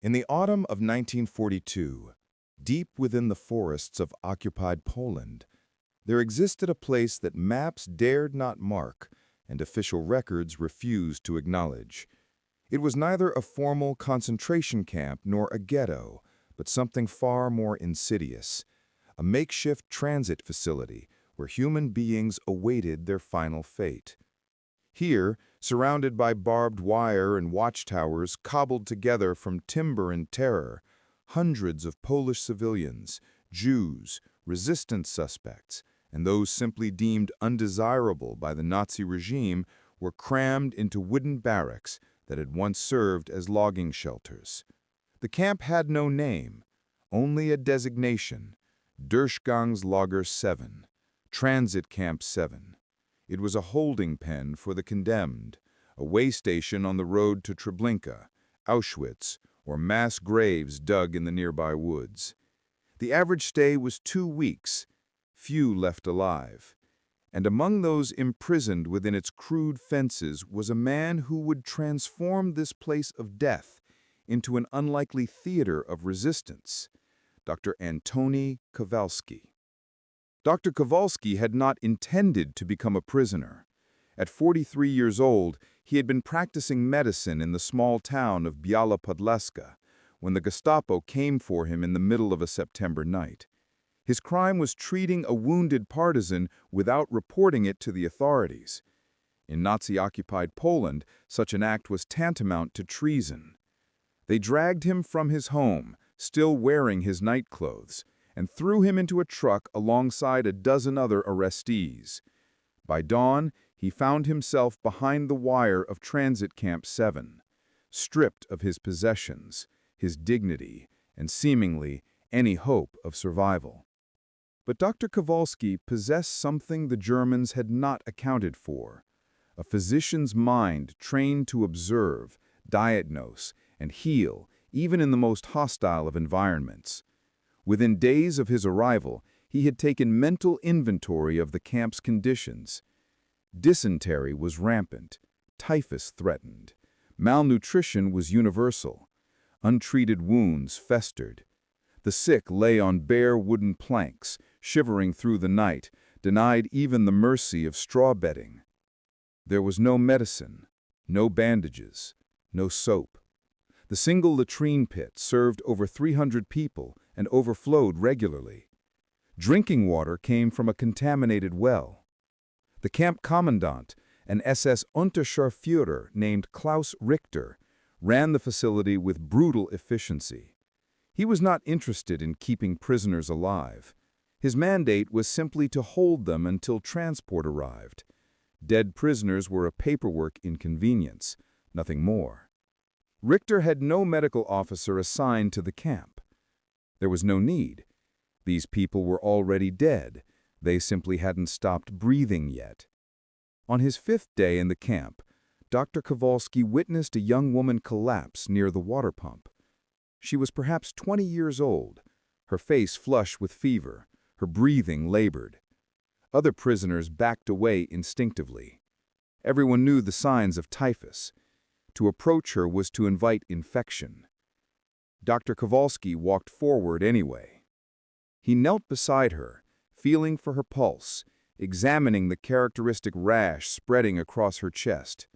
In the autumn of 1942, deep within the forests of occupied Poland, there existed a place that maps dared not mark and official records refused to acknowledge. It was neither a formal concentration camp nor a ghetto, but something far more insidious, a makeshift transit facility where human beings awaited their final fate. Here, surrounded by barbed wire and watchtowers cobbled together from timber and terror, hundreds of Polish civilians, Jews, resistance suspects, and those simply deemed undesirable by the Nazi regime were crammed into wooden barracks that had once served as logging shelters. The camp had no name, only a designation, Durchgangslager 7, Transit Camp 7. It was a holding pen for the condemned, a way station on the road to Treblinka, Auschwitz, or mass graves dug in the nearby woods. The average stay was 2 weeks, few left alive. And among those imprisoned within its crude fences was a man who would transform this place of death into an unlikely theater of resistance, Dr. Antoni Kowalski. Dr. Kowalski had not intended to become a prisoner. At 43 years old, he had been practicing medicine in the small town of Biała Podlaska when the Gestapo came for him in the middle of a September night. His crime was treating a wounded partisan without reporting it to the authorities. In Nazi-occupied Poland, such an act was tantamount to treason. They dragged him from his home, still wearing his nightclothes, and threw him into a truck alongside a dozen other arrestees. By dawn, he found himself behind the wire of Transit Camp 7, stripped of his possessions, his dignity, and seemingly any hope of survival. But Dr. Kowalski possessed something the Germans had not accounted for, a physician's mind trained to observe, diagnose, and heal even in the most hostile of environments. Within days of his arrival, he had taken mental inventory of the camp's conditions. Dysentery was rampant, typhus threatened, malnutrition was universal, untreated wounds festered. The sick lay on bare wooden planks, shivering through the night, denied even the mercy of straw bedding. There was no medicine, no bandages, no soap. The single latrine pit served over 300 people and overflowed regularly. Drinking water came from a contaminated well. The camp commandant, an SS Unterscharführer named Klaus Richter, ran the facility with brutal efficiency. He was not interested in keeping prisoners alive. His mandate was simply to hold them until transport arrived. Dead prisoners were a paperwork inconvenience, nothing more. Richter had no medical officer assigned to the camp. There was no need. These people were already dead. They simply hadn't stopped breathing yet. On his 5th day in the camp, Dr. Kowalski witnessed a young woman collapse near the water pump. She was perhaps 20 years old, her face flush with fever, her breathing labored. Other prisoners backed away instinctively. Everyone knew the signs of typhus. To approach her was to invite infection. Dr. Kowalski walked forward anyway. He knelt beside her, feeling for her pulse, examining the characteristic rash spreading across her chest.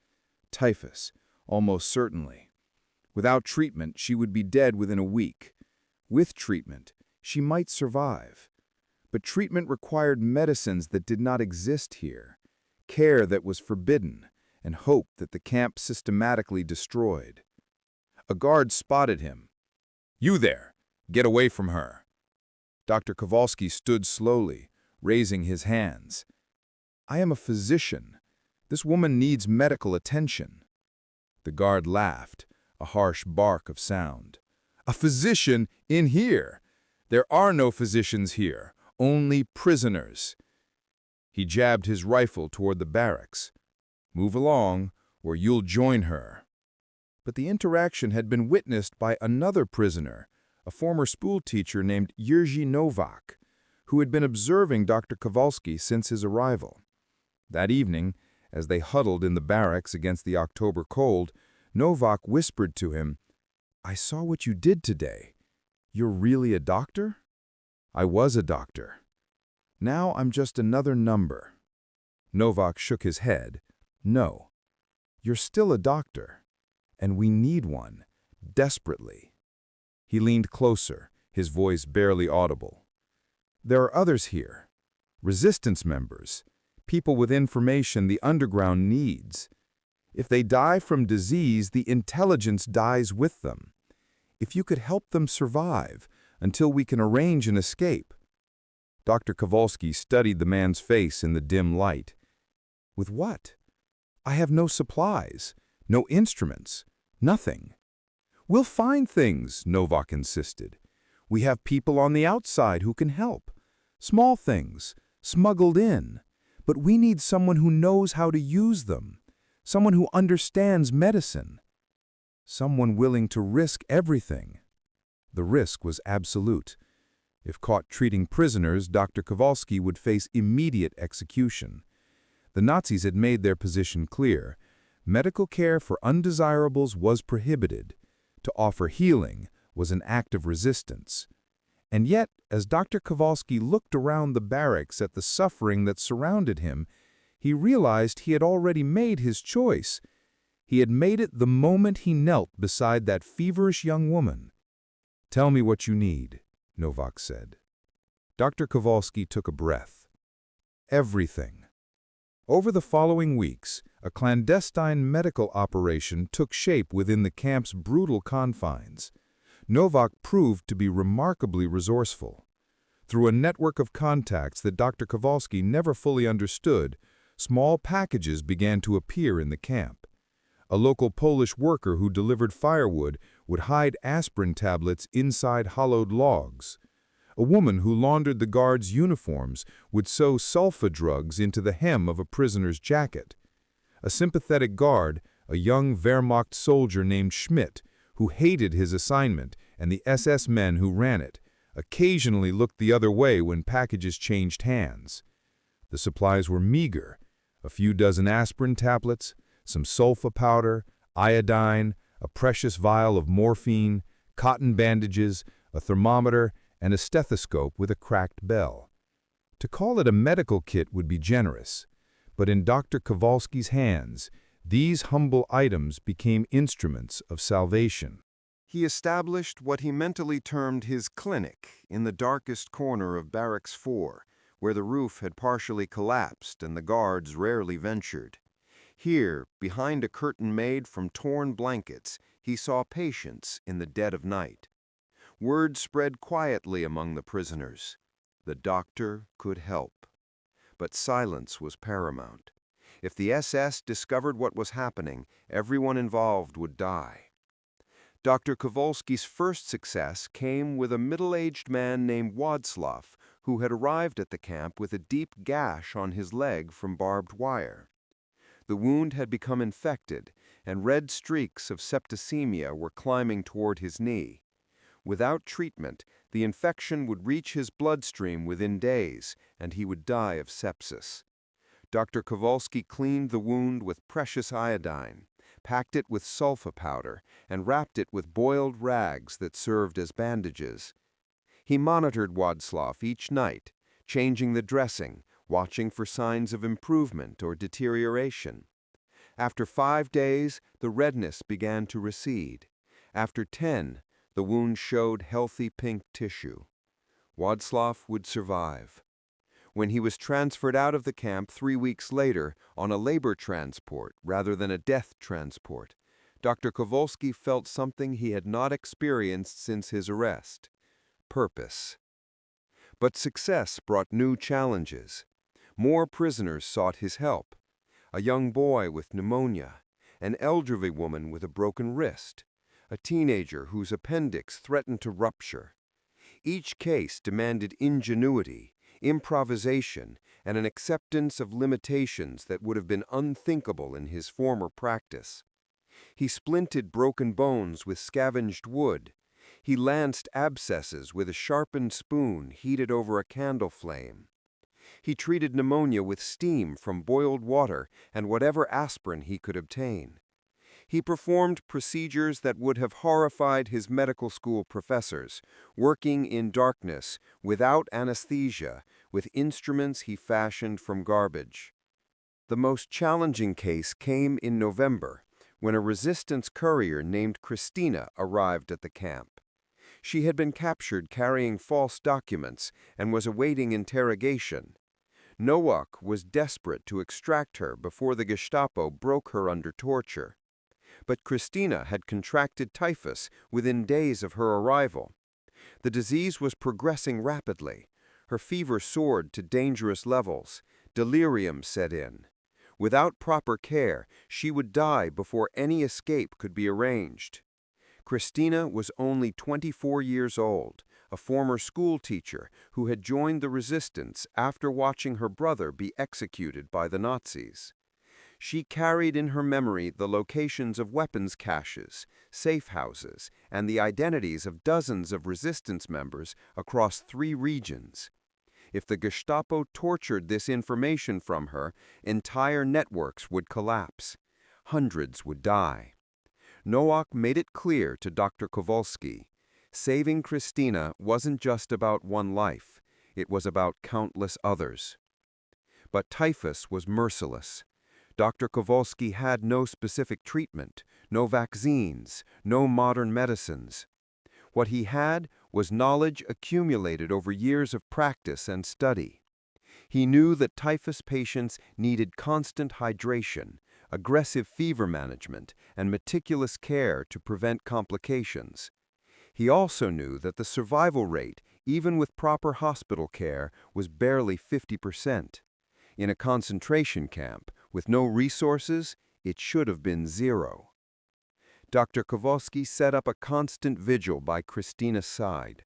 Typhus, almost certainly. Without treatment, she would be dead within a week. With treatment, she might survive. But treatment required medicines that did not exist here, care that was forbidden, and hope that the camp systematically destroyed. A guard spotted him. "You there! Get away from her!" Dr. Kowalski stood slowly, raising his hands. "I am a physician. This woman needs medical attention." The guard laughed, a harsh bark of sound. "A physician in here! There are no physicians here, only prisoners." He jabbed his rifle toward the barracks. "Move along, or you'll join her." But the interaction had been witnessed by another prisoner, a former schoolteacher named Jerzy Nowak, who had been observing Dr. Kowalski since his arrival. That evening, as they huddled in the barracks against the October cold, Nowak whispered to him, I saw what you did today. You're really a doctor? I was a doctor. Now I'm just another number. Novak shook his head. No, you're still a doctor, and we need one, desperately. He leaned closer, his voice barely audible. There are others here, resistance members, people with information the underground needs. If they die from disease, the intelligence dies with them. If you could help them survive until we can arrange an escape. Dr. Kowalski studied the man's face in the dim light. With what? I have no supplies, no instruments, nothing. We'll find things, Novak insisted. We have people on the outside who can help. Small things, smuggled in. But we need someone who knows how to use them. Someone who understands medicine. Someone willing to risk everything. The risk was absolute. If caught treating prisoners, Dr. Kowalski would face immediate execution. The Nazis had made their position clear. Medical care for undesirables was prohibited. To offer healing was an act of resistance. And yet, as Dr. Kowalski looked around the barracks at the suffering that surrounded him, he realized he had already made his choice. He had made it the moment he knelt beside that feverish young woman. Tell me what you need, Novak said. Dr. Kowalski took a breath. Everything. Over the following weeks, a clandestine medical operation took shape within the camp's brutal confines. Novak proved to be remarkably resourceful. Through a network of contacts that Dr. Kowalski never fully understood, small packages began to appear in the camp. A local Polish worker who delivered firewood would hide aspirin tablets inside hollowed logs. A woman who laundered the guards' uniforms would sew sulfa drugs into the hem of a prisoner's jacket. A sympathetic guard, a young Wehrmacht soldier named Schmidt, who hated his assignment, and the SS men who ran it, occasionally looked the other way when packages changed hands. The supplies were meager: a few dozen aspirin tablets, some sulfa powder, iodine, a precious vial of morphine, cotton bandages, a thermometer, and a stethoscope with a cracked bell. To call it a medical kit would be generous, but in Dr. Kowalski's hands, these humble items became instruments of salvation. He established what he mentally termed his clinic in the darkest corner of Barracks Four, where the roof had partially collapsed and the guards rarely ventured. Here, behind a curtain made from torn blankets, he saw patients in the dead of night. Word spread quietly among the prisoners. The doctor could help. But silence was paramount. If the SS discovered what was happening, everyone involved would die. Dr. Kowalski's first success came with a middle-aged man named Władysław, who had arrived at the camp with a deep gash on his leg from barbed wire. The wound had become infected, and red streaks of septicemia were climbing toward his knee. Without treatment, the infection would reach his bloodstream within days, and he would die of sepsis. Dr. Kowalski cleaned the wound with precious iodine, packed it with sulfa powder, and wrapped it with boiled rags that served as bandages. He monitored Władysław each night, changing the dressing, watching for signs of improvement or deterioration. After 5 days, the redness began to recede. After 10, the wound showed healthy pink tissue. Władysław would survive. When he was transferred out of the camp 3 weeks later on a labor transport rather than a death transport, Dr. Kowalski felt something he had not experienced since his arrest: purpose. But success brought new challenges. More prisoners sought his help: a young boy with pneumonia, an elderly woman with a broken wrist, a teenager whose appendix threatened to rupture. Each case demanded ingenuity, improvisation, and an acceptance of limitations that would have been unthinkable in his former practice. He splinted broken bones with scavenged wood. He lanced abscesses with a sharpened spoon heated over a candle flame. He treated pneumonia with steam from boiled water and whatever aspirin he could obtain. He performed procedures that would have horrified his medical school professors, working in darkness, without anesthesia, with instruments he fashioned from garbage. The most challenging case came in November, when a resistance courier named Christina arrived at the camp. She had been captured carrying false documents and was awaiting interrogation. Nowak was desperate to extract her before the Gestapo broke her under torture. But Christina had contracted typhus within days of her arrival. The disease was progressing rapidly. Her fever soared to dangerous levels. Delirium set in. Without proper care, she would die before any escape could be arranged. Christina was only 24 years old, a former school teacher who had joined the resistance after watching her brother be executed by the Nazis. She carried in her memory the locations of weapons caches, safe houses, and the identities of dozens of resistance members across 3 regions. If the Gestapo tortured this information from her, entire networks would collapse. Hundreds would die. Nowak made it clear to Dr. Kowalski, saving Christina wasn't just about one life, it was about countless others. But typhus was merciless. Dr. Kowalski had no specific treatment, no vaccines, no modern medicines. What he had was knowledge accumulated over years of practice and study. He knew that typhus patients needed constant hydration, aggressive fever management, and meticulous care to prevent complications. He also knew that the survival rate, even with proper hospital care, was barely 50%. In a concentration camp, with no resources, it should have been 0. Dr. Kowalski set up a constant vigil by Christina's side.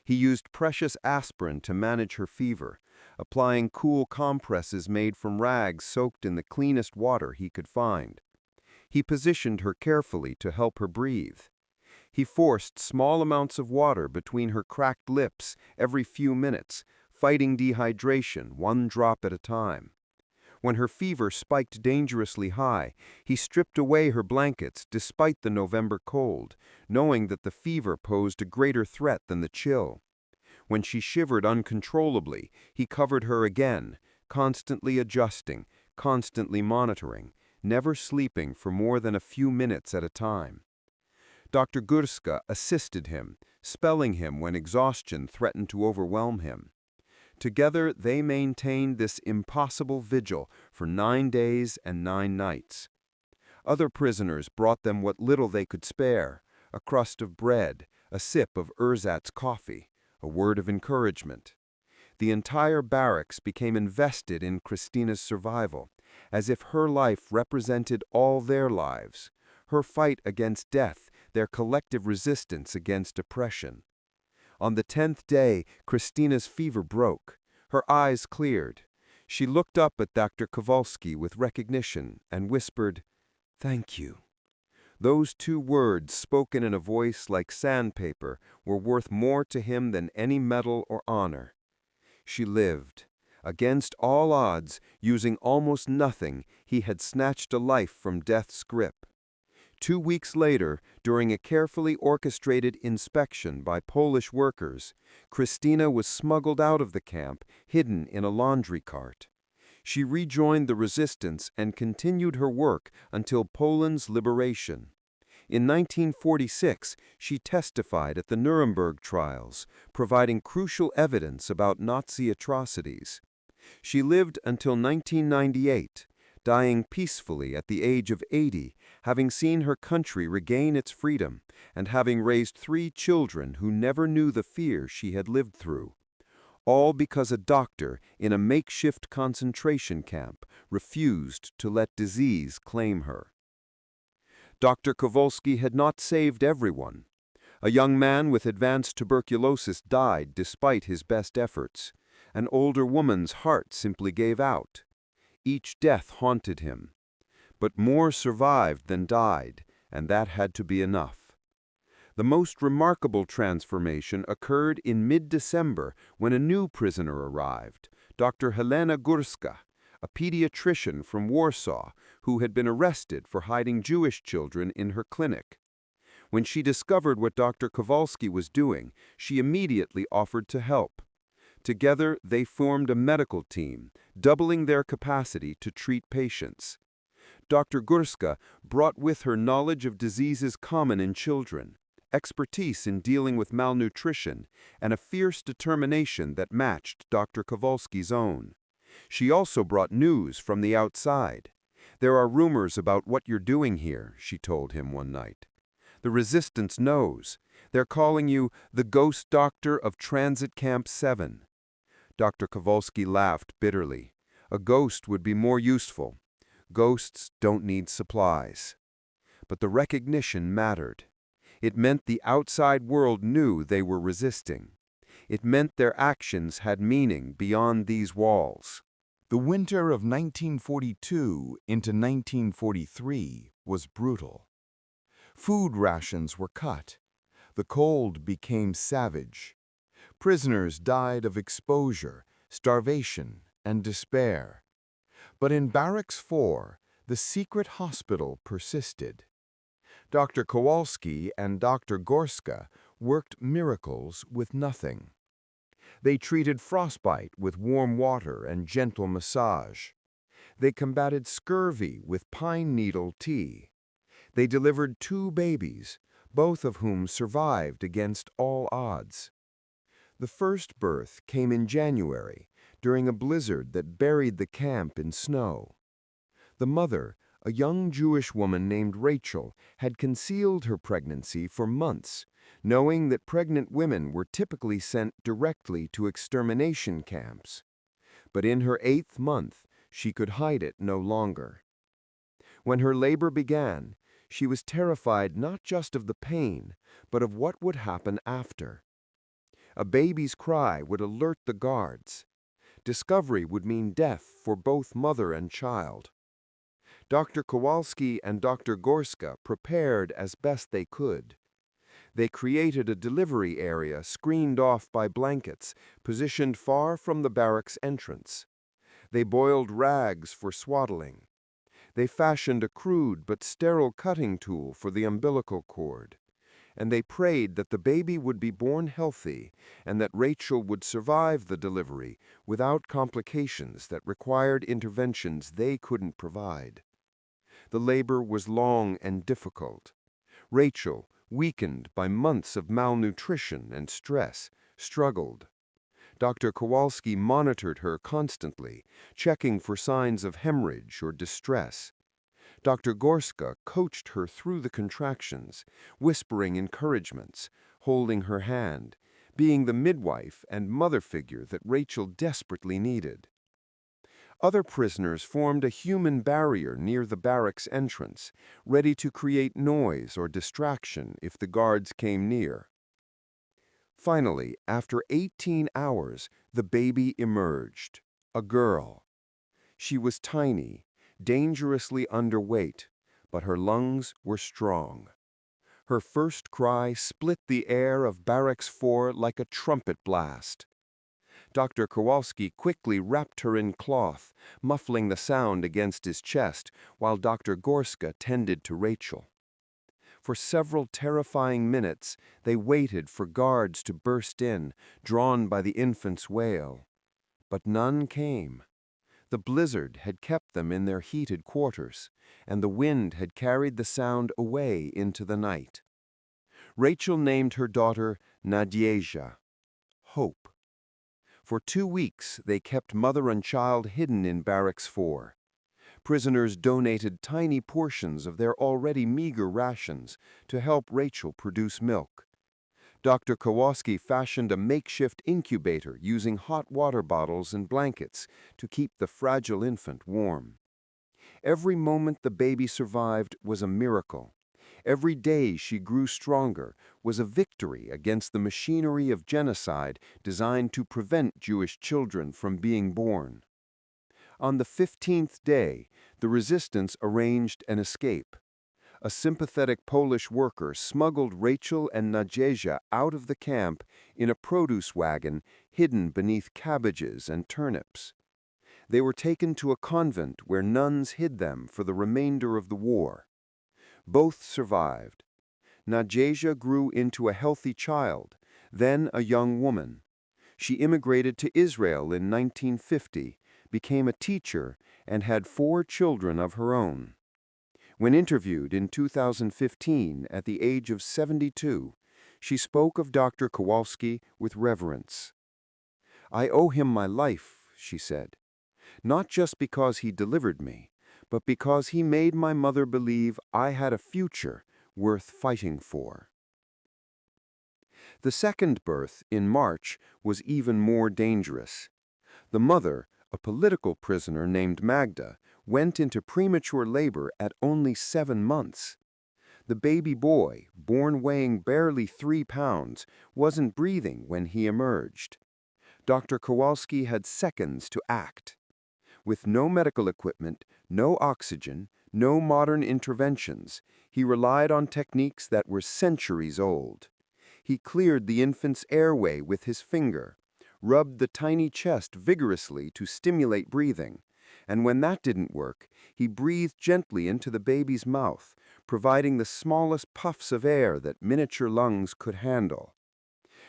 He used precious aspirin to manage her fever, applying cool compresses made from rags soaked in the cleanest water he could find. He positioned her carefully to help her breathe. He forced small amounts of water between her cracked lips every few minutes, fighting dehydration 1 drop at a time. When her fever spiked dangerously high, he stripped away her blankets despite the November cold, knowing that the fever posed a greater threat than the chill. When she shivered uncontrollably, he covered her again, constantly adjusting, constantly monitoring, never sleeping for more than a few minutes at a time. Dr. Górska assisted him, spelling him when exhaustion threatened to overwhelm him. Together, they maintained this impossible vigil for 9 days and 9 nights. Other prisoners brought them what little they could spare, a crust of bread, a sip of ersatz coffee, a word of encouragement. The entire barracks became invested in Christina's survival, as if her life represented all their lives, her fight against death, their collective resistance against oppression. On the 10th day, Christina's fever broke. Her eyes cleared. She looked up at Dr. Kowalski with recognition and whispered, "Thank you." Those 2 words, spoken in a voice like sandpaper, were worth more to him than any medal or honor. She lived. Against all odds, using almost nothing, he had snatched a life from death's grip. 2 weeks later, during a carefully orchestrated inspection by Polish workers, Christina was smuggled out of the camp, hidden in a laundry cart. She rejoined the resistance and continued her work until Poland's liberation. In 1946, she testified at the Nuremberg trials, providing crucial evidence about Nazi atrocities. She lived until 1998, dying peacefully at the age of 80, having seen her country regain its freedom, and having raised 3 children who never knew the fear she had lived through. All because a doctor in a makeshift concentration camp refused to let disease claim her. Dr. Kowalski had not saved everyone. A young man with advanced tuberculosis died despite his best efforts. An older woman's heart simply gave out. Each death haunted him. But more survived than died, and that had to be enough. The most remarkable transformation occurred in mid-December when a new prisoner arrived, Dr. Helena Górska, a pediatrician from Warsaw who had been arrested for hiding Jewish children in her clinic. When she discovered what Dr. Kowalski was doing, she immediately offered to help. Together, they formed a medical team, doubling their capacity to treat patients. Dr. Górska brought with her knowledge of diseases common in children, expertise in dealing with malnutrition, and a fierce determination that matched Dr. Kowalski's own. She also brought news from the outside. "There are rumors about what you're doing here," she told him one night. "The resistance knows. They're calling you the ghost doctor of Transit Camp 7. Dr. Kowalski laughed bitterly. "A ghost would be more useful. Ghosts don't need supplies." But the recognition mattered. It meant the outside world knew they were resisting. It meant their actions had meaning beyond these walls. The winter of 1942 into 1943 was brutal. Food rations were cut. The cold became savage. Prisoners died of exposure, starvation, and despair. But in Barracks Four, the secret hospital persisted. Dr. Kowalski and Dr. Górska worked miracles with nothing. They treated frostbite with warm water and gentle massage. They combated scurvy with pine needle tea. They delivered 2 babies, both of whom survived against all odds. The first birth came in January, during a blizzard that buried the camp in snow. The mother, a young Jewish woman named Rachel, had concealed her pregnancy for months, knowing that pregnant women were typically sent directly to extermination camps. But in her 8th month, she could hide it no longer. When her labor began, she was terrified not just of the pain, but of what would happen after. A baby's cry would alert the guards. Discovery would mean death for both mother and child. Dr. Kowalski and Dr. Górska prepared as best they could. They created a delivery area screened off by blankets, positioned far from the barracks entrance. They boiled rags for swaddling. They fashioned a crude but sterile cutting tool for the umbilical cord. And they prayed that the baby would be born healthy and that Rachel would survive the delivery without complications that required interventions they couldn't provide. The labor was long and difficult. Rachel, weakened by months of malnutrition and stress, struggled. Dr. Kowalski monitored her constantly, checking for signs of hemorrhage or distress. Dr. Górska coached her through the contractions, whispering encouragements, holding her hand, being the midwife and mother figure that Rachel desperately needed. Other prisoners formed a human barrier near the barracks entrance, ready to create noise or distraction if the guards came near. Finally, after 18 hours, the baby emerged, a girl. She was tiny, dangerously underweight, but her lungs were strong. Her first cry split the air of Barracks 4 like a trumpet blast. Dr. Kowalski quickly wrapped her in cloth, muffling the sound against his chest, while Dr. Górska tended to Rachel. For several terrifying minutes, they waited for guards to burst in, drawn by the infant's wail. But none came. The blizzard had kept them in their heated quarters, and the wind had carried the sound away into the night. Rachel named her daughter Nadezhda, Hope. For 2 weeks, they kept mother and child hidden in Barracks 4. Prisoners donated tiny portions of their already meager rations to help Rachel produce milk. Dr. Kowalski fashioned a makeshift incubator using hot water bottles and blankets to keep the fragile infant warm. Every moment the baby survived was a miracle. Every day she grew stronger was a victory against the machinery of genocide designed to prevent Jewish children from being born. On the 15th day, the resistance arranged an escape. A sympathetic Polish worker smuggled Rachel and Nadezhda out of the camp in a produce wagon hidden beneath cabbages and turnips. They were taken to a convent where nuns hid them for the remainder of the war. Both survived. Nadezhda grew into a healthy child, then a young woman. She immigrated to Israel in 1950, became a teacher, and had 4 children of her own. When interviewed in 2015 at the age of 72, she spoke of Dr. Kowalski with reverence. "I owe him my life," she said, "not just because he delivered me, but because he made my mother believe I had a future worth fighting for." The second birth, in March, was even more dangerous. The mother, a political prisoner named Magda, went into premature labor at only 7 months. The baby boy, born weighing barely 3 pounds, wasn't breathing when he emerged. Dr. Kowalski had seconds to act. With no medical equipment, no oxygen, no modern interventions, he relied on techniques that were centuries old. He cleared the infant's airway with his finger, rubbed the tiny chest vigorously to stimulate breathing, and when that didn't work, he breathed gently into the baby's mouth, providing the smallest puffs of air that miniature lungs could handle.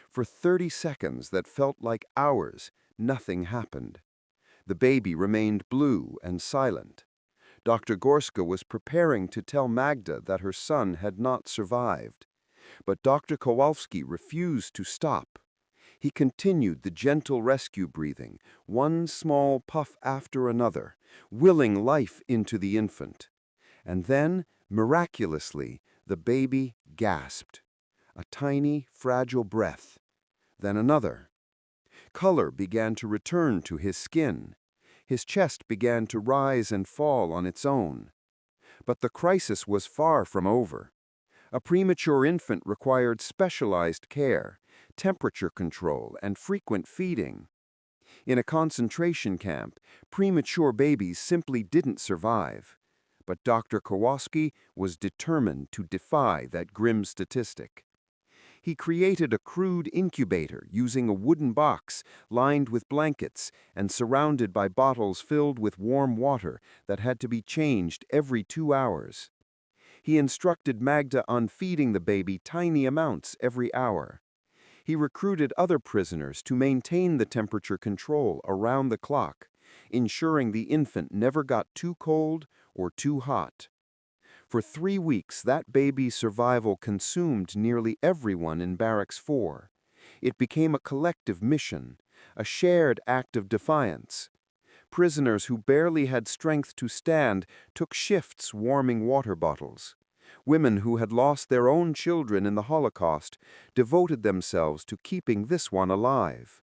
For 30 seconds that felt like hours, nothing happened. The baby remained blue and silent. Dr. Górska was preparing to tell Magda that her son had not survived. But Dr. Kowalski refused to stop. He continued the gentle rescue breathing, one small puff after another, willing life into the infant. And then, miraculously, the baby gasped. A tiny, fragile breath. Then another. Color began to return to his skin. His chest began to rise and fall on its own. But the crisis was far from over. A premature infant required specialized care, temperature control, and frequent feeding. In a concentration camp, premature babies simply didn't survive. But Dr. Kowalski was determined to defy that grim statistic. He created a crude incubator using a wooden box lined with blankets and surrounded by bottles filled with warm water that had to be changed every 2 hours. He instructed Magda on feeding the baby tiny amounts every hour. He recruited other prisoners to maintain the temperature control around the clock, ensuring the infant never got too cold or too hot. For 3 weeks, that baby's survival consumed nearly everyone in Barracks Four. It became a collective mission, a shared act of defiance. Prisoners who barely had strength to stand took shifts warming water bottles. Women who had lost their own children in the Holocaust devoted themselves to keeping this one alive.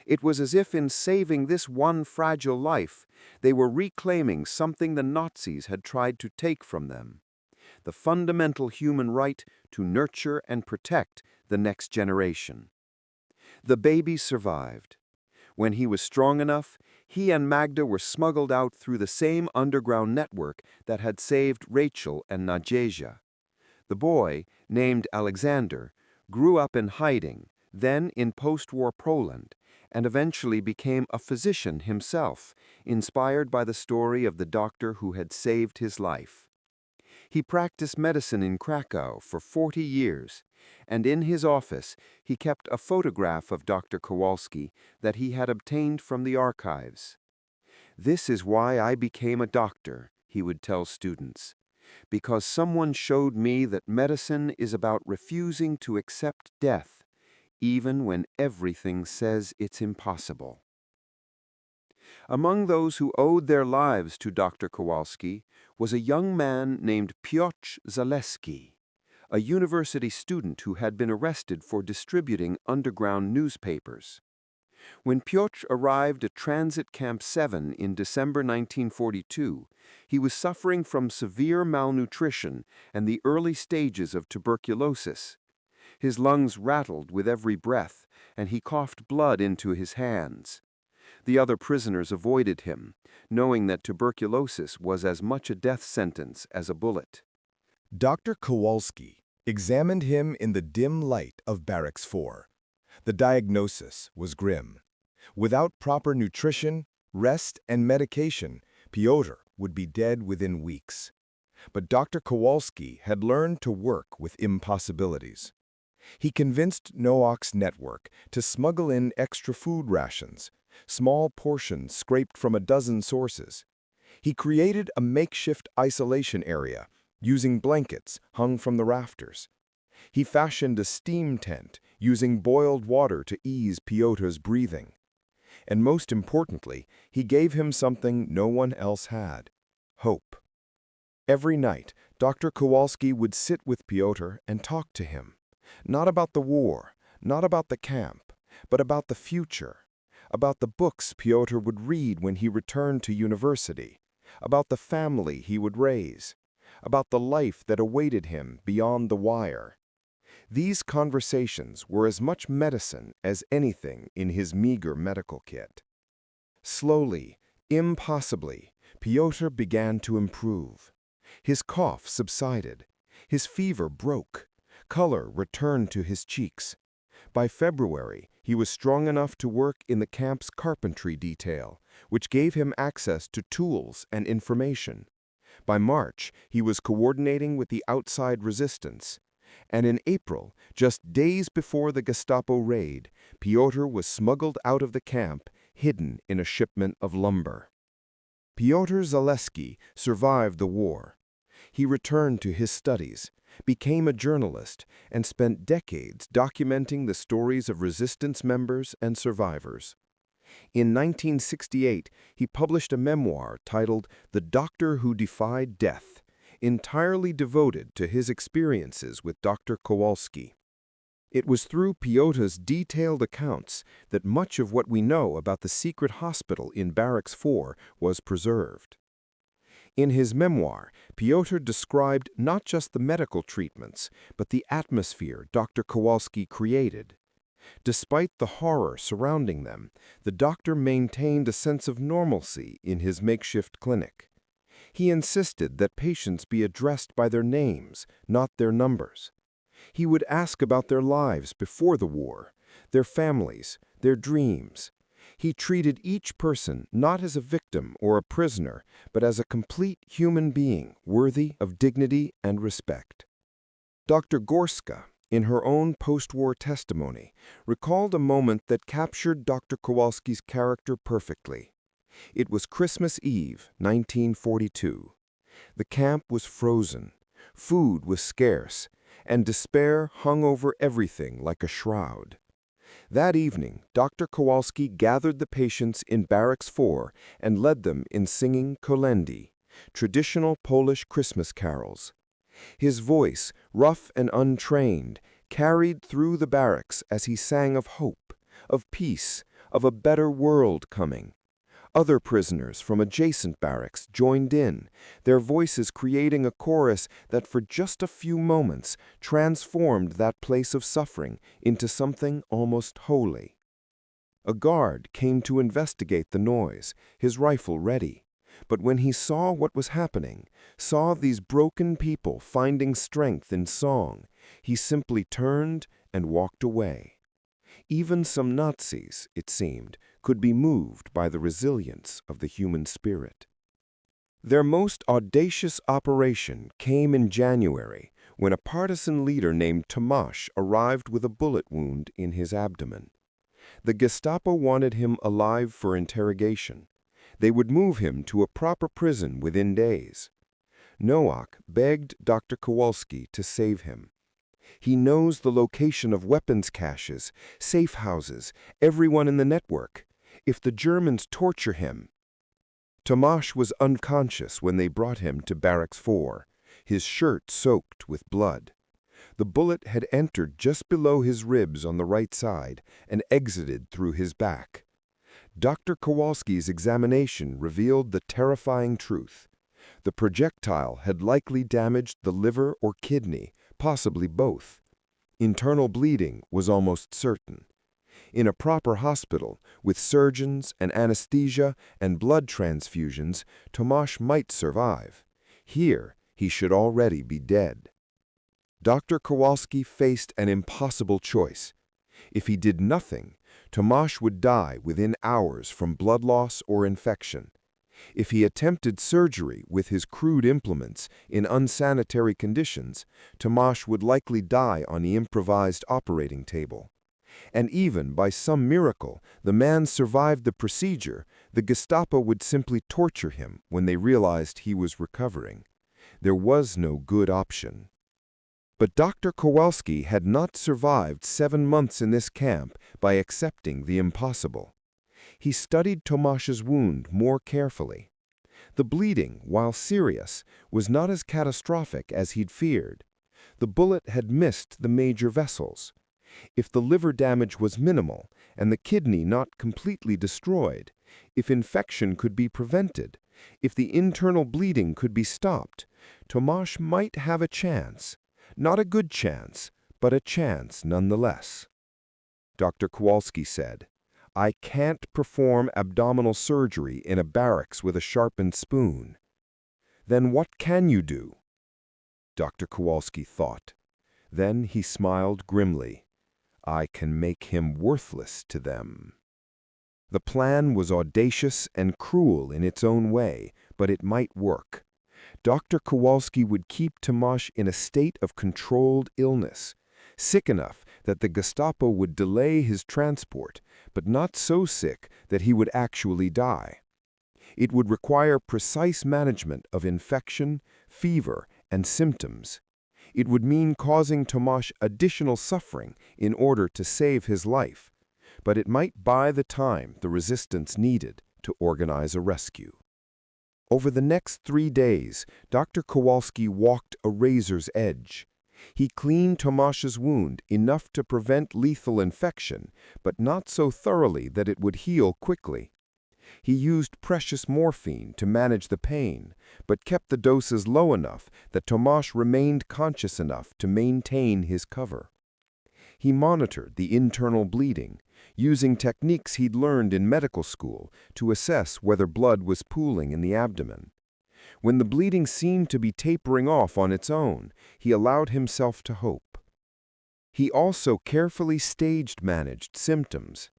It was as if in saving this one fragile life, they were reclaiming something the Nazis had tried to take from them: the fundamental human right to nurture and protect the next generation. The baby survived. When he was strong enough, he and Magda were smuggled out through the same underground network that had saved Rachel and Nadezhda. The boy, named Alexander, grew up in hiding, then in post-war Poland, and eventually became a physician himself, inspired by the story of the doctor who had saved his life. He practiced medicine in Krakow for 40 years, and in his office he kept a photograph of Dr. Kowalski that he had obtained from the archives. "This is why I became a doctor," he would tell students, "because someone showed me that medicine is about refusing to accept death, even when everything says it's impossible." Among those who owed their lives to Dr. Kowalski was a young man named Piotr Zaleski, a university student who had been arrested for distributing underground newspapers. When Piotr arrived at Transit Camp 7 in December 1942, he was suffering from severe malnutrition and the early stages of tuberculosis. His lungs rattled with every breath, and he coughed blood into his hands. The other prisoners avoided him, knowing that tuberculosis was as much a death sentence as a bullet. Dr. Kowalski examined him in the dim light of Barracks 4. The diagnosis was grim. Without proper nutrition, rest and medication, Piotr would be dead within weeks. But Dr. Kowalski had learned to work with impossibilities. He convinced Noak's network to smuggle in extra food rations, small portions scraped from a dozen sources. He created a makeshift isolation area, using blankets hung from the rafters. He fashioned a steam tent, using boiled water to ease Piotr's breathing. And most importantly, he gave him something no one else had: hope. Every night, Dr. Kowalski would sit with Piotr and talk to him. Not about the war, not about the camp, but about the future. About the books Piotr would read when he returned to university. About the family he would raise. About the life that awaited him beyond the wire. These conversations were as much medicine as anything in his meager medical kit. Slowly, impossibly, Piotr began to improve. His cough subsided. His fever broke. Color returned to his cheeks. By February, he was strong enough to work in the camp's carpentry detail, which gave him access to tools and information. By March, he was coordinating with the outside resistance. And in April, just days before the Gestapo raid, Piotr was smuggled out of the camp, hidden in a shipment of lumber. Piotr Zaleski survived the war. He returned to his studies, became a journalist, and spent decades documenting the stories of resistance members and survivors. In 1968, he published a memoir titled The Doctor Who Defied Death, entirely devoted to his experiences with Dr. Kowalski. It was through Piotr's detailed accounts that much of what we know about the secret hospital in Barracks Four was preserved. In his memoir, Piotr described not just the medical treatments, but the atmosphere Dr. Kowalski created. Despite the horror surrounding them, the doctor maintained a sense of normalcy in his makeshift clinic. He insisted that patients be addressed by their names, not their numbers. He would ask about their lives before the war, their families, their dreams. He treated each person not as a victim or a prisoner, but as a complete human being worthy of dignity and respect. Dr. Górska, in her own post-war testimony, recalled a moment that captured Dr. Kowalski's character perfectly. It was Christmas Eve, 1942. The camp was frozen, food was scarce, and despair hung over everything like a shroud. That evening, Dr. Kowalski gathered the patients in Barracks Four and led them in singing kolendy, traditional Polish Christmas carols. His voice, rough and untrained, carried through the barracks as he sang of hope, of peace, of a better world coming. Other prisoners from adjacent barracks joined in, their voices creating a chorus that for just a few moments transformed that place of suffering into something almost holy. A guard came to investigate the noise, his rifle ready. But when he saw what was happening, saw these broken people finding strength in song, he simply turned and walked away. Even some Nazis, it seemed, could be moved by the resilience of the human spirit. Their most audacious operation came in January, when a partisan leader named Tomasz arrived with a bullet wound in his abdomen. The Gestapo wanted him alive for interrogation. They would move him to a proper prison within days. Noak begged Dr. Kowalski to save him. He knows the location of weapons caches, safe houses, everyone in the network. If the Germans torture him... Tomasz was unconscious when they brought him to Barracks Four, his shirt soaked with blood. The bullet had entered just below his ribs on the right side and exited through his back. Dr. Kowalski's examination revealed the terrifying truth. The projectile had likely damaged the liver or kidney, possibly both. Internal bleeding was almost certain. In a proper hospital, with surgeons and anesthesia and blood transfusions, Tomasz might survive. Here, he should already be dead. Dr. Kowalski faced an impossible choice. If he did nothing, Tomasz would die within hours from blood loss or infection. If he attempted surgery with his crude implements in unsanitary conditions, Tomasz would likely die on the improvised operating table. And even by some miracle, the man survived the procedure, the Gestapo would simply torture him when they realized he was recovering. There was no good option. But Dr. Kowalski had not survived 7 months in this camp by accepting the impossible. He studied Tomasz's wound more carefully. The bleeding, while serious, was not as catastrophic as he'd feared. The bullet had missed the major vessels. If the liver damage was minimal and the kidney not completely destroyed, if infection could be prevented, if the internal bleeding could be stopped, Tomasz might have a chance. Not a good chance, but a chance nonetheless. Dr. Kowalski said, "I can't perform abdominal surgery in a barracks with a sharpened spoon." "Then what can you do?" Dr. Kowalski thought. Then he smiled grimly. "I can make him worthless to them." The plan was audacious and cruel in its own way, but it might work. Dr. Kowalski would keep Tomasz in a state of controlled illness, sick enough that the Gestapo would delay his transport, but not so sick that he would actually die. It would require precise management of infection, fever, and symptoms. It would mean causing Tomasz additional suffering in order to save his life, but it might buy the time the resistance needed to organize a rescue. Over the next 3 days, Dr. Kowalski walked a razor's edge. He cleaned Tomasz's wound enough to prevent lethal infection, but not so thoroughly that it would heal quickly. He used precious morphine to manage the pain, but kept the doses low enough that Tomasz remained conscious enough to maintain his cover. He monitored the internal bleeding, using techniques he'd learned in medical school to assess whether blood was pooling in the abdomen. When the bleeding seemed to be tapering off on its own, he allowed himself to hope. He also carefully stage-managed symptoms.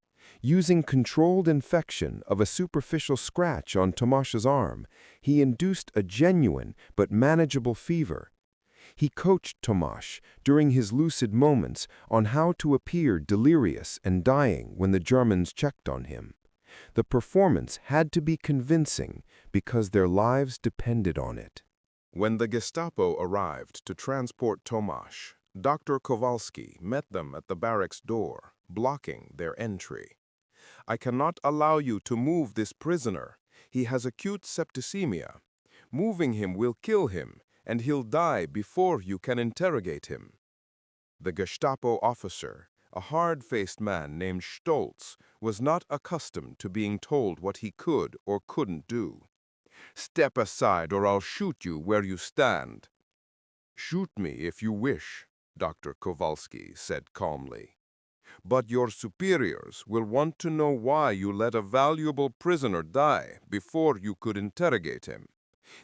Using controlled infection of a superficial scratch on Tomasz's arm, he induced a genuine but manageable fever. He coached Tomasz during his lucid moments on how to appear delirious and dying when the Germans checked on him. The performance had to be convincing because their lives depended on it. When the Gestapo arrived to transport Tomasz, Dr. Kowalski met them at the barracks door, blocking their entry. "I cannot allow you to move this prisoner. He has acute septicemia. Moving him will kill him, and he'll die before you can interrogate him." The Gestapo officer, a hard-faced man named Stolz, was not accustomed to being told what he could or couldn't do. "Step aside or I'll shoot you where you stand." "Shoot me if you wish," Dr. Kowalski said calmly. "But your superiors will want to know why you let a valuable prisoner die before you could interrogate him.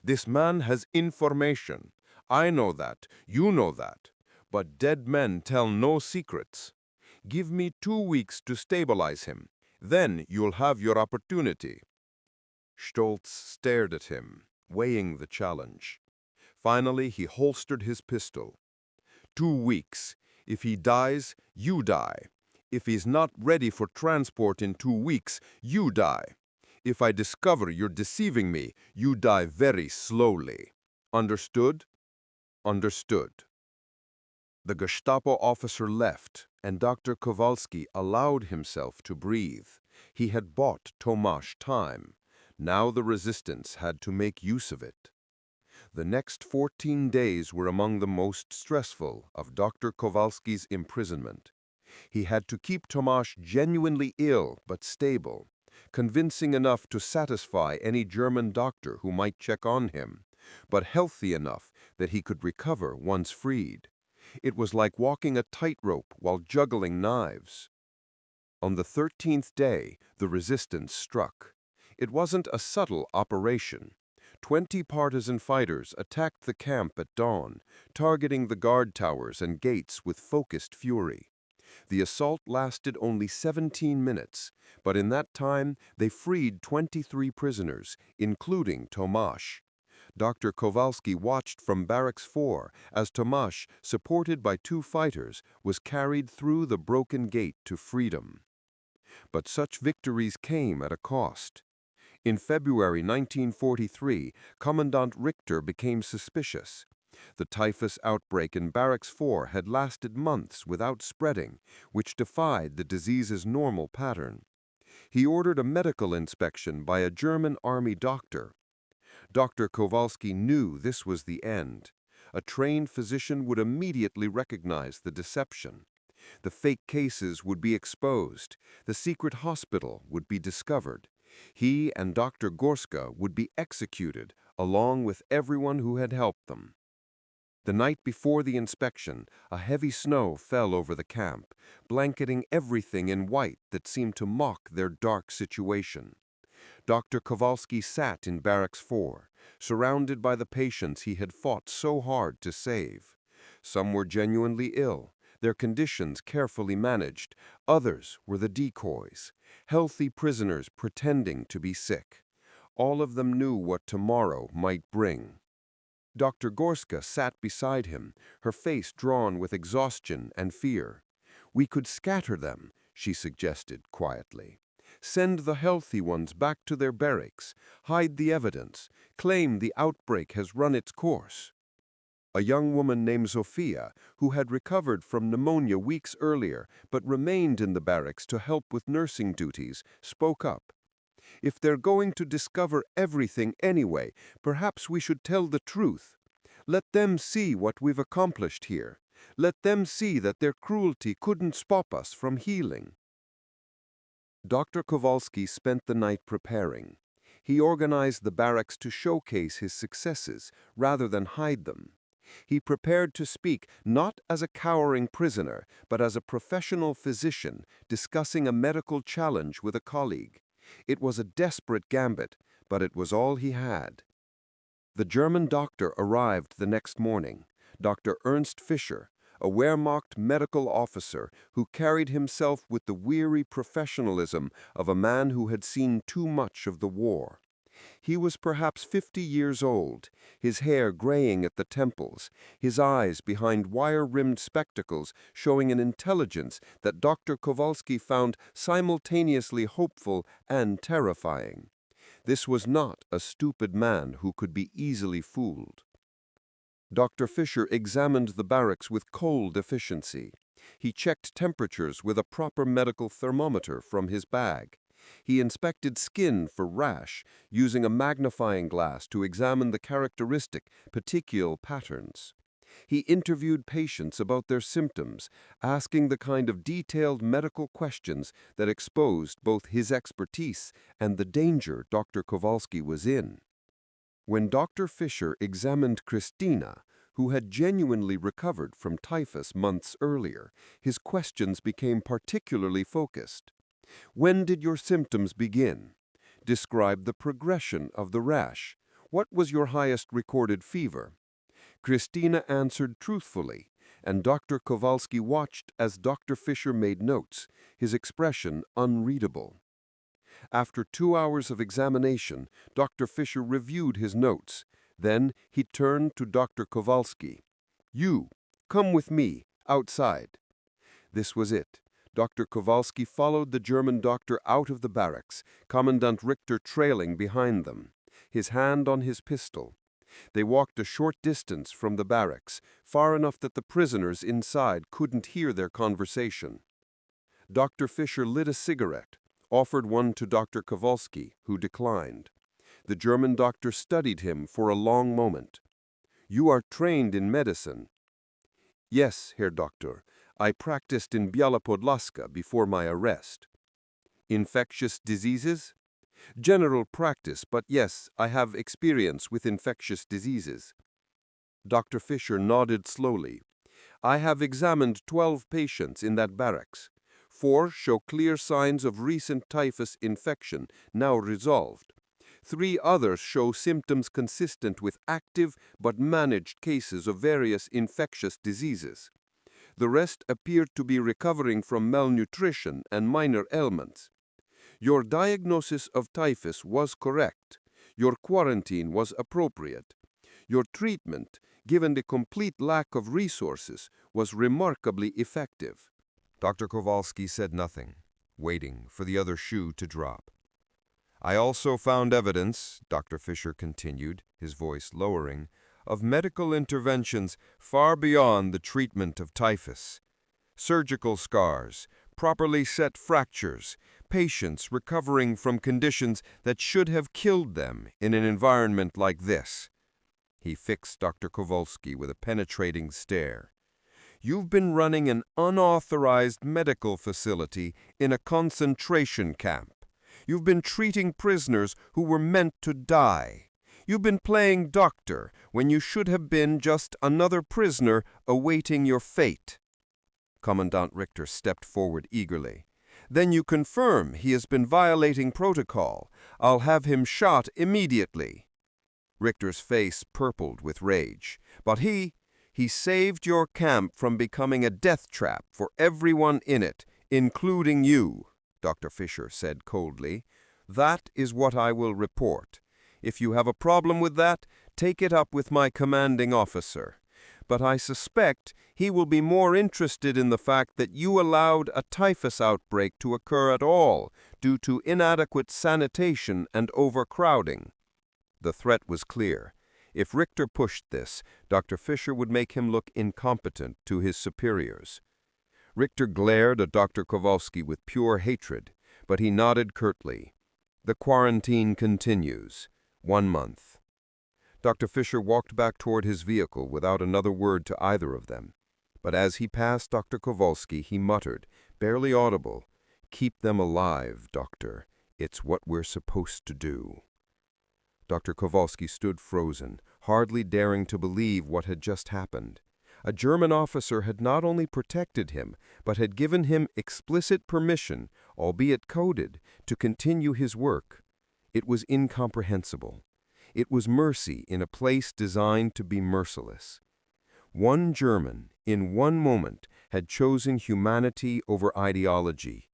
This man has information. I know that, you know that. But dead men tell no secrets. Give me 2 weeks to stabilize him. Then you'll have your opportunity." Stolz stared at him, weighing the challenge. Finally, he holstered his pistol. 2 weeks. If he dies, you die. If he's not ready for transport in 2 weeks, you die. If I discover you're deceiving me, you die very slowly. Understood?" "Understood." The Gestapo officer left, and Dr. Kowalski allowed himself to breathe. He had bought Tomasz time. Now the resistance had to make use of it. The next 14 days were among the most stressful of Dr. Kowalski's imprisonment. He had to keep Tomasz genuinely ill but stable, convincing enough to satisfy any German doctor who might check on him, but healthy enough that he could recover once freed. It was like walking a tightrope while juggling knives. On the 13th day, the resistance struck. It wasn't a subtle operation. 20 partisan fighters attacked the camp at dawn, targeting the guard towers and gates with focused fury. The assault lasted only 17 minutes, but in that time they freed 23 prisoners, including Tomasz. Dr. Kowalski watched from Barracks Four as Tomasz, supported by two fighters, was carried through the broken gate to freedom. But such victories came at a cost. In February 1943, Commandant Richter became suspicious. The typhus outbreak in Barracks Four had lasted months without spreading, which defied the disease's normal pattern. He ordered a medical inspection by a German army doctor. Dr. Kowalski knew this was the end. A trained physician would immediately recognize the deception. The fake cases would be exposed. The secret hospital would be discovered. He and Dr. Górska would be executed, along with everyone who had helped them. The night before the inspection, a heavy snow fell over the camp, blanketing everything in white that seemed to mock their dark situation. Dr. Kowalski sat in Barracks Four, surrounded by the patients he had fought so hard to save. Some were genuinely ill, their conditions carefully managed. Others were the decoys, healthy prisoners pretending to be sick. All of them knew what tomorrow might bring. Dr. Górska sat beside him, her face drawn with exhaustion and fear. "We could scatter them," she suggested quietly. "Send the healthy ones back to their barracks, hide the evidence, claim the outbreak has run its course." A young woman named Sophia, who had recovered from pneumonia weeks earlier but remained in the barracks to help with nursing duties, spoke up. "If they're going to discover everything anyway, perhaps we should tell the truth. Let them see what we've accomplished here. Let them see that their cruelty couldn't stop us from healing." Dr. Kowalski spent the night preparing. He organized the barracks to showcase his successes rather than hide them. He prepared to speak not as a cowering prisoner, but as a professional physician discussing a medical challenge with a colleague. It was a desperate gambit, but it was all he had. The German doctor arrived the next morning, Dr. Ernst Fischer, a Wehrmacht medical officer who carried himself with the weary professionalism of a man who had seen too much of the war. He was perhaps 50 years old, his hair graying at the temples, his eyes behind wire-rimmed spectacles showing an intelligence that Dr. Kowalski found simultaneously hopeful and terrifying. This was not a stupid man who could be easily fooled. Dr. Fischer examined the barracks with cold efficiency. He checked temperatures with a proper medical thermometer from his bag. He inspected skin for rash, using a magnifying glass to examine the characteristic petechial patterns. He interviewed patients about their symptoms, asking the kind of detailed medical questions that exposed both his expertise and the danger Dr. Kowalski was in. When Dr. Fischer examined Christina, who had genuinely recovered from typhus months earlier, his questions became particularly focused. "When did your symptoms begin? Describe the progression of the rash. What was your highest recorded fever?" Christina answered truthfully, and Dr. Kowalski watched as Dr. Fischer made notes, his expression unreadable. After 2 hours of examination, Dr. Fischer reviewed his notes. Then he turned to Dr. Kowalski. "You, come with me, outside." This was it. Dr. Kowalski followed the German doctor out of the barracks, Commandant Richter trailing behind them, his hand on his pistol. They walked a short distance from the barracks, far enough that the prisoners inside couldn't hear their conversation. Dr. Fischer lit a cigarette, offered one to Dr. Kowalski, who declined. The German doctor studied him for a long moment. "You are trained in medicine." "Yes, Herr Doctor. I practiced in Biała Podlaska before my arrest." "Infectious diseases?" "General practice, but yes, I have experience with infectious diseases." Dr. Fischer nodded slowly. "I have examined 12 patients in that barracks. 4 show clear signs of recent typhus infection, now resolved. 3 others show symptoms consistent with active but managed cases of various infectious diseases. The rest appeared to be recovering from malnutrition and minor ailments. Your diagnosis of typhus was correct. Your quarantine was appropriate. Your treatment, given the complete lack of resources, was remarkably effective. Dr. Kowalski said nothing, waiting for the other shoe to drop. I also found evidence, Dr. Fisher continued, his voice lowering, of medical interventions far beyond the treatment of typhus. Surgical scars, properly set fractures, patients recovering from conditions that should have killed them in an environment like this. He fixed Dr. Kowalski with a penetrating stare. You've been running an unauthorized medical facility in a concentration camp. You've been treating prisoners who were meant to die. You've been playing doctor when you should have been just another prisoner awaiting your fate. Commandant Richter stepped forward eagerly. Then you confirm he has been violating protocol. I'll have him shot immediately. Richter's face purpled with rage. But he saved your camp from becoming a death trap for everyone in it, including you, Dr. Fisher said coldly. That is what I will report. If you have a problem with that, take it up with my commanding officer. But I suspect he will be more interested in the fact that you allowed a typhus outbreak to occur at all due to inadequate sanitation and overcrowding. The threat was clear. If Richter pushed this, Dr. Fisher would make him look incompetent to his superiors. Richter glared at Dr. Kowalski with pure hatred, but he nodded curtly. The quarantine continues. 1 month. Dr. Fisher walked back toward his vehicle without another word to either of them. But as he passed Dr. Kowalski, he muttered, barely audible, "Keep them alive, doctor. It's what we're supposed to do." Dr. Kowalski stood frozen, hardly daring to believe what had just happened. A German officer had not only protected him, but had given him explicit permission, albeit coded, to continue his work. It was incomprehensible. It was mercy in a place designed to be merciless. One German, in one moment, had chosen humanity over ideology.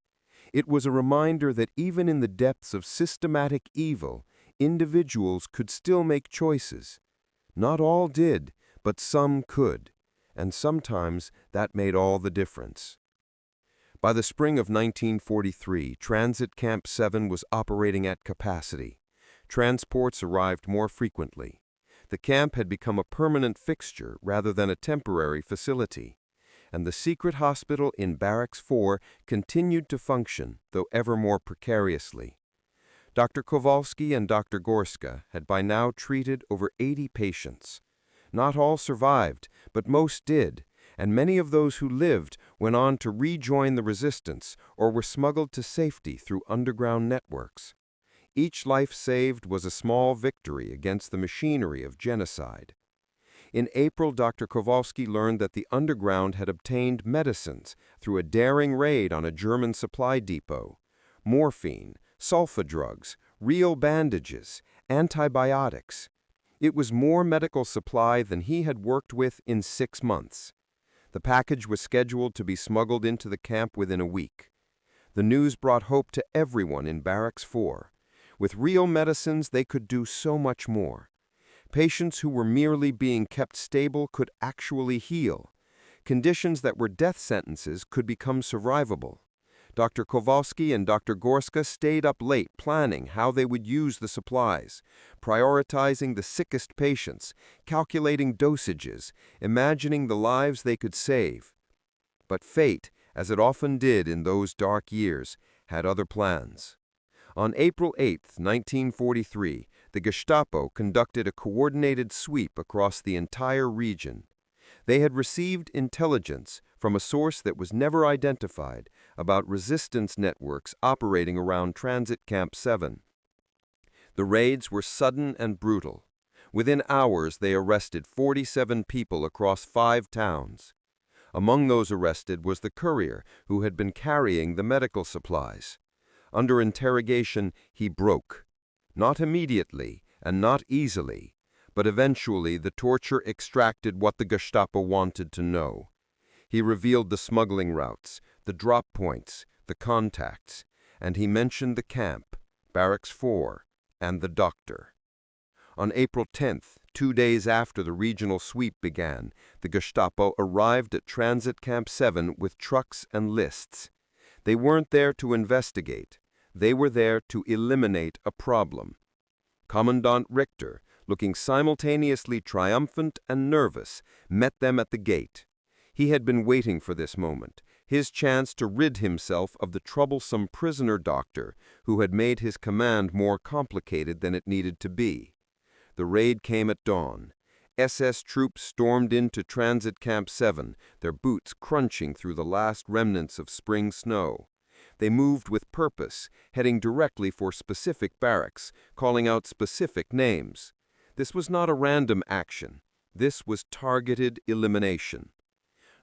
It was a reminder that even in the depths of systematic evil, individuals could still make choices. Not all did, but some could, and sometimes that made all the difference. By the spring of 1943, Transit Camp 7 was operating at capacity. Transports arrived more frequently. The camp had become a permanent fixture rather than a temporary facility, and the secret hospital in Barracks Four continued to function, though ever more precariously. Dr. Kowalski and Dr. Górska had by now treated over 80 patients. Not all survived, but most did, and many of those who lived went on to rejoin the resistance or were smuggled to safety through underground networks. Each life saved was a small victory against the machinery of genocide. In April, Dr. Kowalski learned that the underground had obtained medicines through a daring raid on a German supply depot. Morphine, sulfa drugs, real bandages, antibiotics. It was more medical supply than he had worked with in 6 months. The package was scheduled to be smuggled into the camp within a week. The news brought hope to everyone in Barracks Four. With real medicines, they could do so much more. Patients who were merely being kept stable could actually heal. Conditions that were death sentences could become survivable. Dr. Kowalski and Dr. Górska stayed up late planning how they would use the supplies, prioritizing the sickest patients, calculating dosages, imagining the lives they could save. But fate, as it often did in those dark years, had other plans. On April 8, 1943, the Gestapo conducted a coordinated sweep across the entire region. They had received intelligence from a source that was never identified about resistance networks operating around Transit Camp 7. The raids were sudden and brutal. Within hours, they arrested 47 people across 5 towns. Among those arrested was the courier who had been carrying the medical supplies. Under interrogation, he broke. Not immediately and not easily, but eventually the torture extracted what the Gestapo wanted to know. He revealed the smuggling routes, the drop points, the contacts, and he mentioned the camp, Barracks Four, and the doctor. On April 10th, 2 days after the regional sweep began, the Gestapo arrived at Transit Camp 7 with trucks and lists. They weren't there to investigate. They were there to eliminate a problem. Commandant Richter, looking simultaneously triumphant and nervous, met them at the gate. He had been waiting for this moment, his chance to rid himself of the troublesome prisoner doctor who had made his command more complicated than it needed to be. The raid came at dawn. SS troops stormed into Transit Camp 7, their boots crunching through the last remnants of spring snow. They moved with purpose, heading directly for specific barracks, calling out specific names. This was not a random action. This was targeted elimination.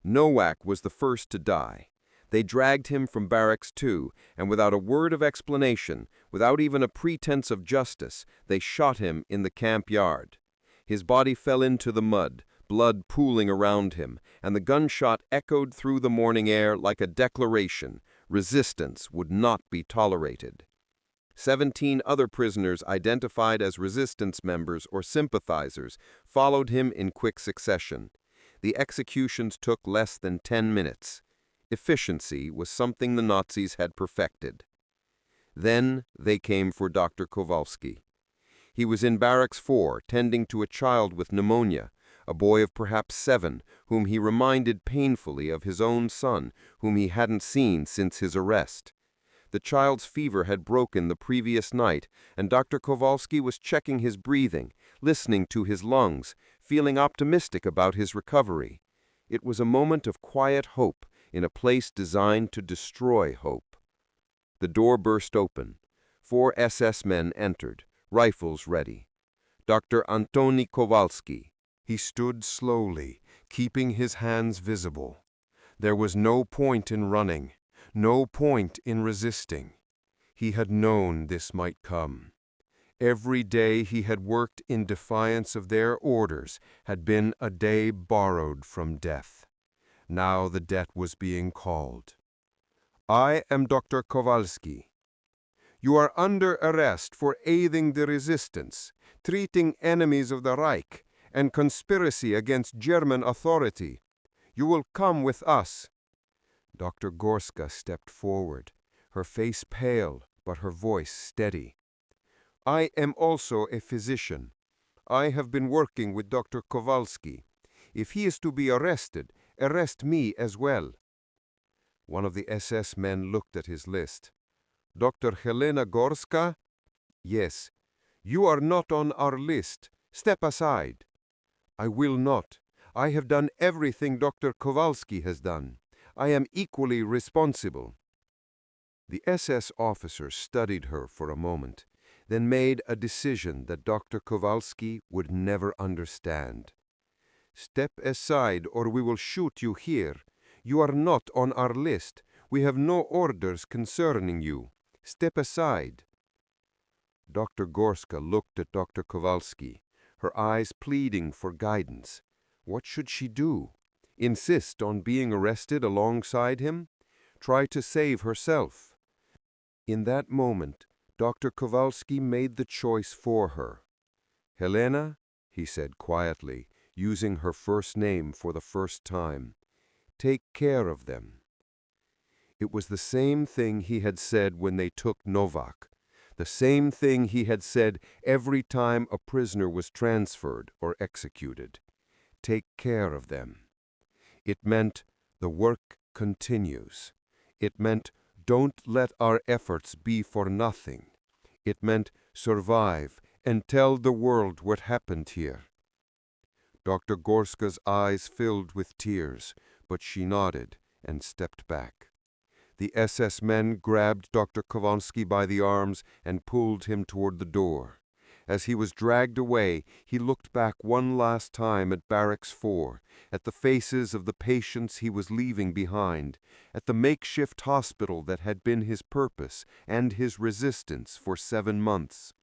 Nowak was the first to die. They dragged him from Barracks 2, and without a word of explanation, without even a pretense of justice, they shot him in the camp yard. His body fell into the mud, blood pooling around him, and the gunshot echoed through the morning air like a declaration: resistance would not be tolerated. 17 other prisoners identified as resistance members or sympathizers followed him in quick succession. The executions took less than 10 minutes. Efficiency was something the Nazis had perfected. Then they came for Dr. Kowalski. He was in Barracks 4, tending to a child with pneumonia, a boy of perhaps 7, whom he reminded painfully of his own son, whom he hadn't seen since his arrest. The child's fever had broken the previous night, and Dr. Kowalski was checking his breathing, listening to his lungs, feeling optimistic about his recovery. It was a moment of quiet hope in a place designed to destroy hope. The door burst open. 4 SS men entered, rifles ready. Dr. Antoni Kowalski. He stood slowly, keeping his hands visible. There was no point in running, no point in resisting. He had known this might come. Every day he had worked in defiance of their orders had been a day borrowed from death. Now the debt was being called. I am Dr. Kowalski. You are under arrest for aiding the resistance, treating enemies of the Reich, and conspiracy against German authority. You will come with us. Dr. Górska stepped forward, her face pale, but her voice steady. I am also a physician. I have been working with Dr. Kowalski. If he is to be arrested, arrest me as well. One of the SS men looked at his list. Dr. Helena Górska? Yes. You are not on our list. Step aside. I will not. I have done everything Dr. Kowalski has done. I am equally responsible. The SS officer studied her for a moment, then made a decision that Dr. Kowalski would never understand. Step aside or we will shoot you here. You are not on our list. We have no orders concerning you. Step aside. Dr. Górska looked at Dr. Kowalski, her eyes pleading for guidance. What should she do? Insist on being arrested alongside him? Try to save herself? In that moment, Dr. Kowalski made the choice for her. Helena, he said quietly, using her first name for the first time, take care of them. It was the same thing he had said when they took Nowak, the same thing he had said every time a prisoner was transferred or executed. Take care of them. It meant the work continues. It meant don't let our efforts be for nothing. It meant survive and tell the world what happened here. Dr. Górska's eyes filled with tears, but she nodded and stepped back. The SS men grabbed Dr. Kowalski by the arms and pulled him toward the door. As he was dragged away, he looked back one last time at Barracks 4, at the faces of the patients he was leaving behind, at the makeshift hospital that had been his purpose and his resistance for 7 months.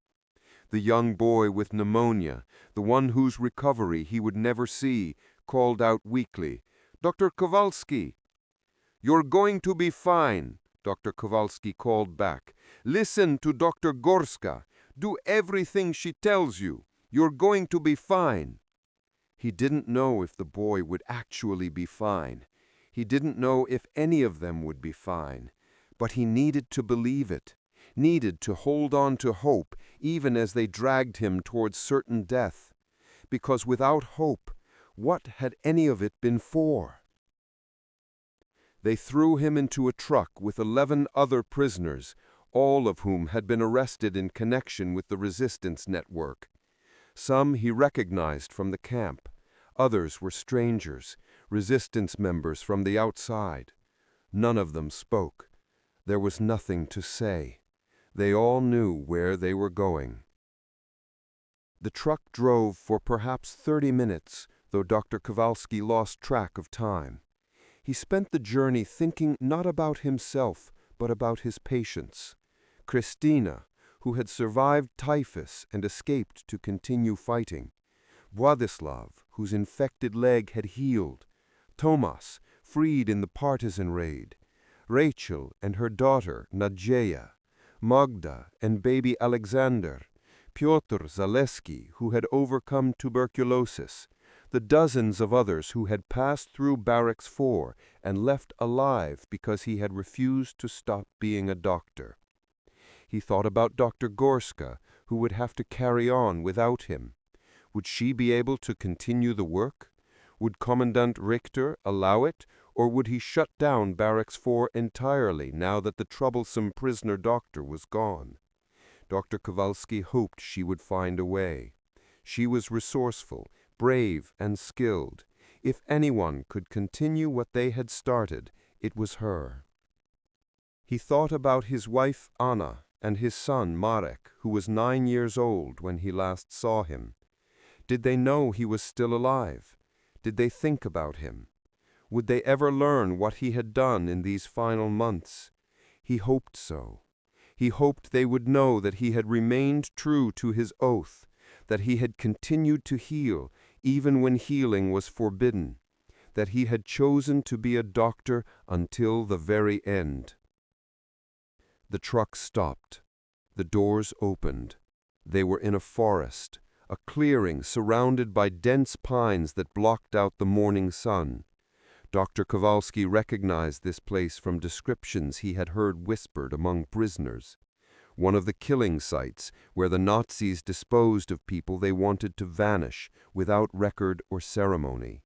The young boy with pneumonia, the one whose recovery he would never see, called out weakly, Dr. Kowalski! You're going to be fine, Dr. Kowalski called back. Listen to Dr. Górska. Do everything she tells you. You're going to be fine. He didn't know if the boy would actually be fine. He didn't know if any of them would be fine. But he needed to believe it, needed to hold on to hope, even as they dragged him towards certain death. Because without hope, what had any of it been for? They threw him into a truck with 11 other prisoners, all of whom had been arrested in connection with the resistance network. Some he recognized from the camp. Others were strangers, resistance members from the outside. None of them spoke. There was nothing to say. They all knew where they were going. The truck drove for perhaps 30 minutes, though Dr. Kowalski lost track of time. He spent the journey thinking not about himself, but about his patients. Christina, who had survived typhus and escaped to continue fighting. Władysław, whose infected leg had healed. Tomas, freed in the partisan raid. Rachel and her daughter, Nadzieja. Magda and baby Alexander. Piotr Zaleski, who had overcome tuberculosis. The dozens of others who had passed through Barracks Four and left alive because he had refused to stop being a doctor. He thought about Dr. Górska, who would have to carry on without him. Would she be able to continue the work? Would Commandant Richter allow it, or would he shut down Barracks Four entirely now that the troublesome prisoner doctor was gone? Dr. Kowalski hoped she would find a way. She was resourceful, brave and skilled. If anyone could continue what they had started, it was her. He thought about his wife Anna and his son Marek, who was 9 years old when he last saw him. Did they know he was still alive? Did they think about him? Would they ever learn what he had done in these final months? He hoped so. He hoped they would know that he had remained true to his oath, that he had continued to heal even when healing was forbidden, that he had chosen to be a doctor until the very end. The truck stopped. The doors opened. They were in a forest, a clearing surrounded by dense pines that blocked out the morning sun. Dr. Kowalski recognized this place from descriptions he had heard whispered among prisoners. One of the killing sites where the Nazis disposed of people they wanted to vanish without record or ceremony.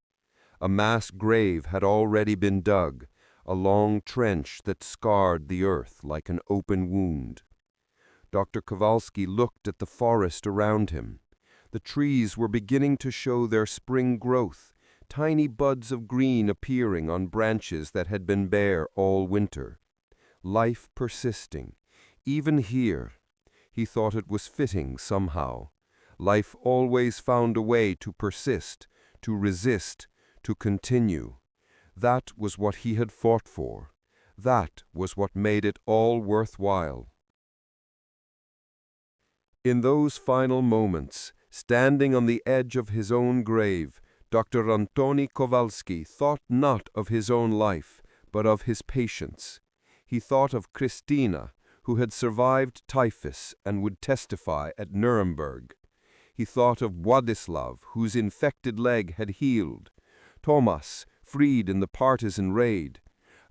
A mass grave had already been dug, a long trench that scarred the earth like an open wound. Dr. Kowalski looked at the forest around him. The trees were beginning to show their spring growth, tiny buds of green appearing on branches that had been bare all winter. Life persisting. Even here, he thought it was fitting somehow. Life always found a way to persist, to resist, to continue. That was what he had fought for. That was what made it all worthwhile. In those final moments, standing on the edge of his own grave, Dr. Antoni Kowalski thought not of his own life, but of his patients. He thought of Christina, who had survived typhus and would testify at Nuremberg. He thought of Władysław, whose infected leg had healed. Tomas, freed in the partisan raid.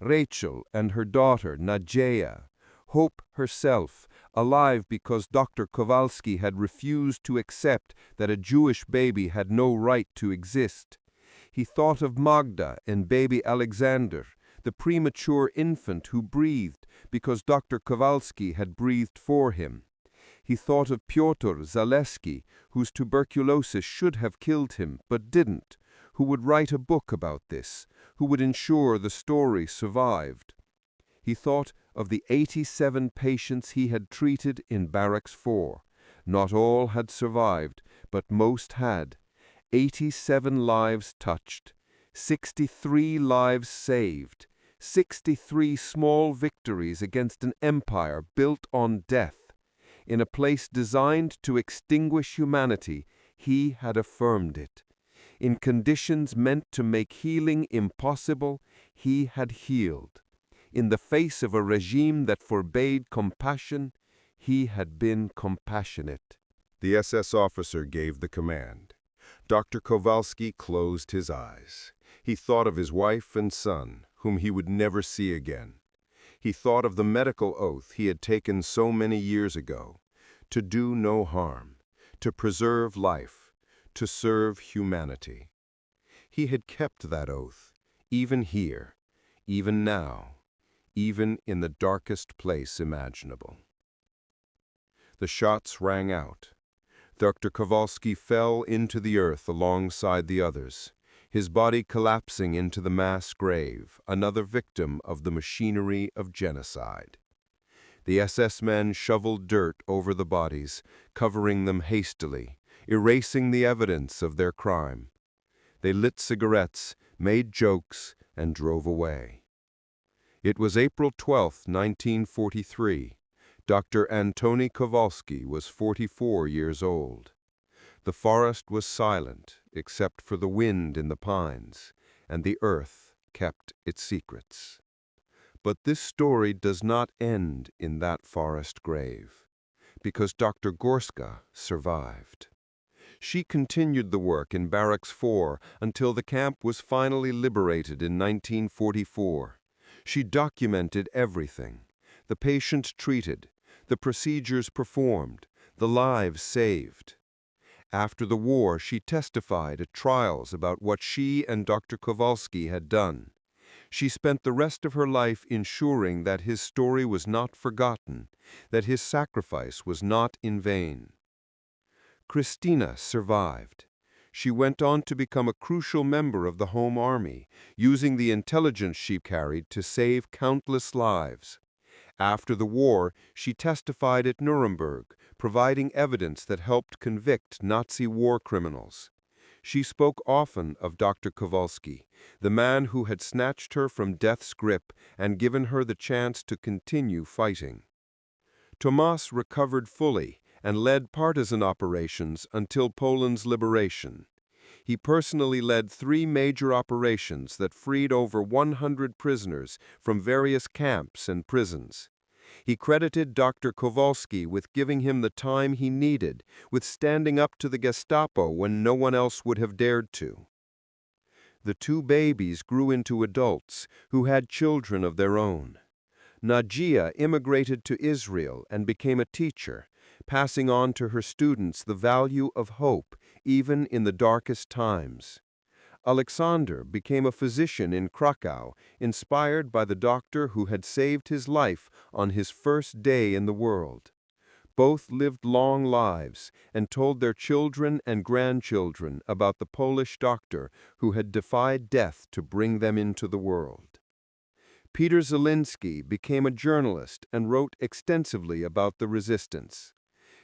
Rachel and her daughter, Nadzieja. Hope herself, alive because Dr. Kowalski had refused to accept that a Jewish baby had no right to exist. He thought of Magda and baby Alexander, the premature infant who breathed because Dr. Kowalski had breathed for him. He thought of Piotr Zaleski, whose tuberculosis should have killed him, but didn't, who would write a book about this, who would ensure the story survived. He thought of the 87 patients he had treated in Barracks Four. Not all had survived, but most had. 87 lives touched, 63 lives saved, 63 small victories against an empire built on death. In a place designed to extinguish humanity, he had affirmed it. In conditions meant to make healing impossible, he had healed. In the face of a regime that forbade compassion, he had been compassionate. The SS officer gave the command. Dr. Kowalski closed his eyes. He thought of his wife and son, whom he would never see again. He thought of the medical oath he had taken so many years ago, to do no harm, to preserve life, to serve humanity. He had kept that oath, even here, even now, even in the darkest place imaginable. The shots rang out. Dr. Kowalski fell into the earth alongside the others, his body collapsing into the mass grave, another victim of the machinery of genocide. The SS men shoveled dirt over the bodies, covering them hastily, erasing the evidence of their crime. They lit cigarettes, made jokes, and drove away. It was April 12, 1943. Dr. Antoni Kowalski was 44 years old. The forest was silent, except for the wind in the pines, and the earth kept its secrets. But this story does not end in that forest grave, because Dr. Górska survived. She continued the work in Barracks Four until the camp was finally liberated in 1944. She documented everything: the patients treated, the procedures performed, the lives saved. After the war, she testified at trials about what she and Dr. Kowalski had done. She spent the rest of her life ensuring that his story was not forgotten, that his sacrifice was not in vain. Christina survived. She went on to become a crucial member of the Home Army, using the intelligence she carried to save countless lives. After the war, she testified at Nuremberg, providing evidence that helped convict Nazi war criminals. She spoke often of Dr. Kowalski, the man who had snatched her from death's grip and given her the chance to continue fighting. Tomas recovered fully and led partisan operations until Poland's liberation. He personally led 3 major operations that freed over 100 prisoners from various camps and prisons. He credited Dr. Kowalski with giving him the time he needed, with standing up to the Gestapo when no one else would have dared to. The 2 babies grew into adults who had children of their own. Nadia immigrated to Israel and became a teacher, passing on to her students the value of hope, even in the darkest times. Alexander became a physician in Krakow, inspired by the doctor who had saved his life on his first day in the world. Both lived long lives and told their children and grandchildren about the Polish doctor who had defied death to bring them into the world. Peter Zielinski became a journalist and wrote extensively about the resistance.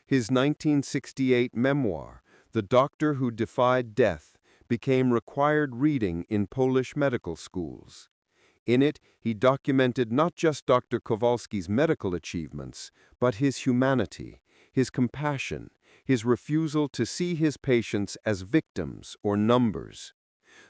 His 1968 memoir, The Doctor Who Defied Death, became required reading in Polish medical schools. In it, he documented not just Dr. Kowalski's medical achievements, but his humanity, his compassion, his refusal to see his patients as victims or numbers.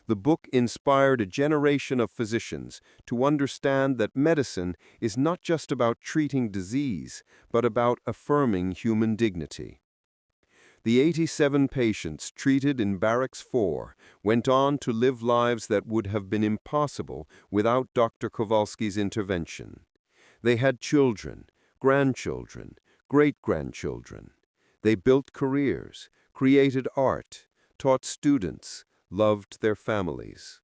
The book inspired a generation of physicians to understand that medicine is not just about treating disease, but about affirming human dignity. The 87 patients treated in Barracks Four went on to live lives that would have been impossible without Dr. Kowalski's intervention. They had children, grandchildren, great-grandchildren. They built careers, created art, taught students, loved their families.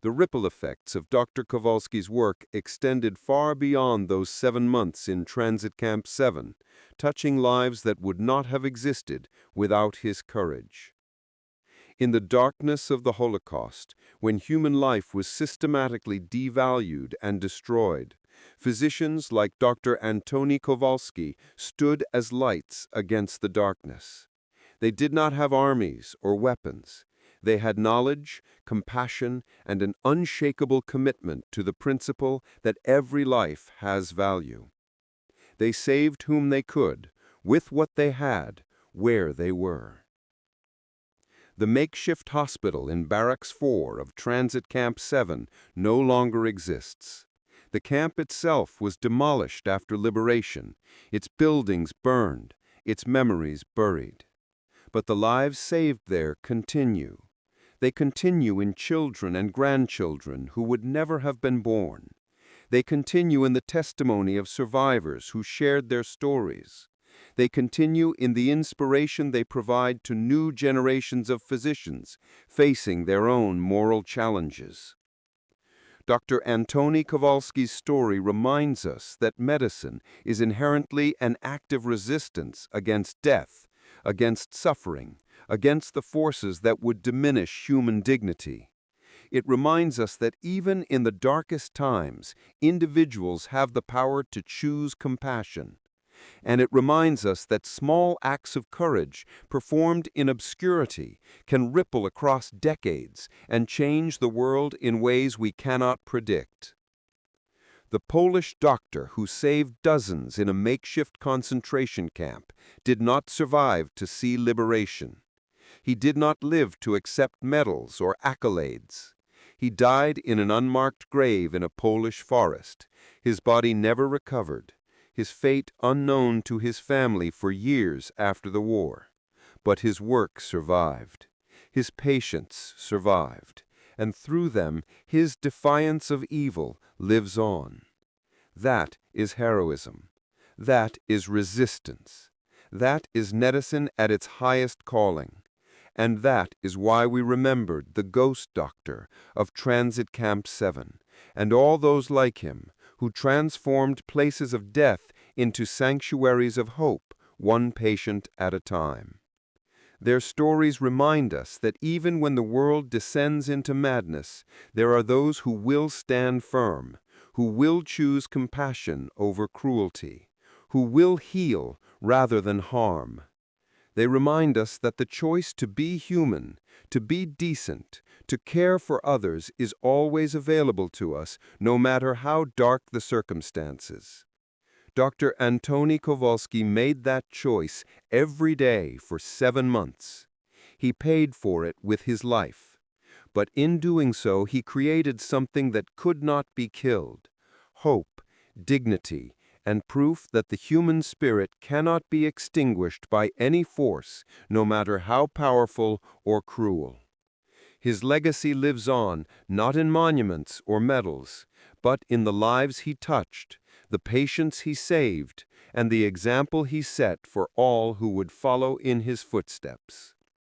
The ripple effects of Dr. Kowalski's work extended far beyond those 7 months in Transit Camp 7, touching lives that would not have existed without his courage. In the darkness of the Holocaust, when human life was systematically devalued and destroyed, physicians like Dr. Antoni Kowalski stood as lights against the darkness. They did not have armies or weapons. They had knowledge, compassion, and an unshakable commitment to the principle that every life has value. They saved whom they could, with what they had, where they were. The makeshift hospital in Barracks 4 of Transit Camp 7 no longer exists. The camp itself was demolished after liberation, its buildings burned, its memories buried. But the lives saved there continue. They continue in children and grandchildren who would never have been born. They continue in the testimony of survivors who shared their stories. They continue in the inspiration they provide to new generations of physicians facing their own moral challenges. Dr. Antoni Kowalski's story reminds us that medicine is inherently an active resistance against death, against suffering, against the forces that would diminish human dignity. It reminds us that even in the darkest times, individuals have the power to choose compassion. And it reminds us that small acts of courage, performed in obscurity, can ripple across decades and change the world in ways we cannot predict. The Polish doctor who saved dozens in a makeshift concentration camp did not survive to see liberation. He did not live to accept medals or accolades. He died in an unmarked grave in a Polish forest. His body never recovered, his fate unknown to his family for years after the war. But his work survived. His patience survived. And through them, his defiance of evil lives on. That is heroism. That is resistance. That is medicine at its highest calling. And that is why we remembered the ghost doctor of Transit Camp 7, and all those like him, who transformed places of death into sanctuaries of hope, one patient at a time. Their stories remind us that even when the world descends into madness, there are those who will stand firm, who will choose compassion over cruelty, who will heal rather than harm. They remind us that the choice to be human, to be decent, to care for others is always available to us, no matter how dark the circumstances. Dr. Antoni Kowalski made that choice every day for 7 months. He paid for it with his life. But in doing so, he created something that could not be killed: hope, dignity, and proof that the human spirit cannot be extinguished by any force, no matter how powerful or cruel. His legacy lives on, not in monuments or medals, but in the lives he touched, the patients he saved, and the example he set for all who would follow in his footsteps.